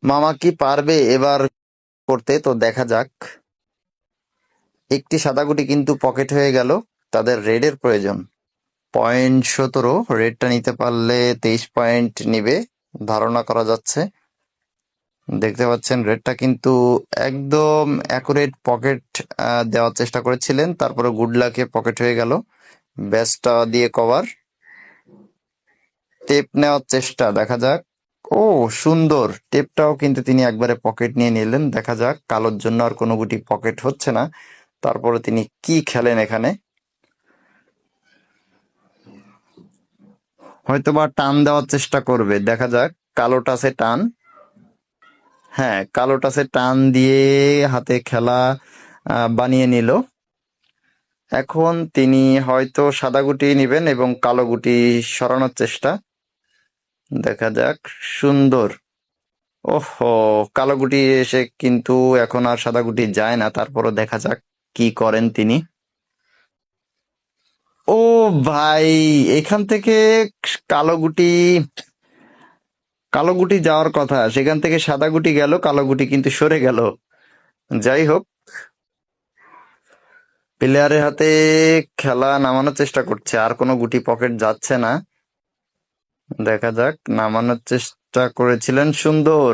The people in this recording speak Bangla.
মামা কি পারবে এবার করতে? তো দেখা যাক। একটি সাদা গুটি কিন্তু পকেট হয়ে গেল। তাদের রেডের প্রয়োজন। পয়েন্ট 17, রেডটা নিতে পারলে 23 পয়েন্ট নিবে ধারণা করা যাচ্ছে। দেখতে পাচ্ছেন রেডটা কিন্তু একদম অ্যাকুরেট পকেট দেওয়ার চেষ্টা করেছিলেন, তারপরে গুড লাকে পকেট হয়ে গেল। ব্যাসটা দিয়ে কভার, টেপ নেওয়ার চেষ্টা, দেখা যাক। ও সুন্দর, টেপটাও কিন্তু তিনি একবারে পকেট নিয়ে নিলেন। দেখা যাক, কালোর জন্য আর কোনো গুটি পকেট হচ্ছে না। তারপরে তিনি কি খেলেন এখানে, হয়তোবা টান দেওয়ার চেষ্টা করবে, দেখা যাক। কালো টাসে টান, হ্যাঁ কালো টাসে টান দিয়ে হাতে খেলা বানিয়ে নিল। এখন তিনি হয়তো সাদা গুটি নিবেন এবং কালো গুটি সরানোর চেষ্টা, দেখা যাক। সুন্দর, ওহো, কালো গুটি এসে কিন্তু এখন আর সাদা গুটি যায় না। তারপরও দেখা যাক কি করেন তিনি। ও ভাই, এখান থেকে কালো গুটি কালো গুটি যাওয়ার কথা, সেখান থেকে সাদা গুটি গেল, কালো গুটি কিন্তু সরে গেল। যাই হোক, প্লেয়ারের হাতে খেলা নামানোর চেষ্টা করছে, আর কোনো গুটি পকেট যাচ্ছে না। দেখা যাক, নামানোর চেষ্টা করেছিলেন, সুন্দর।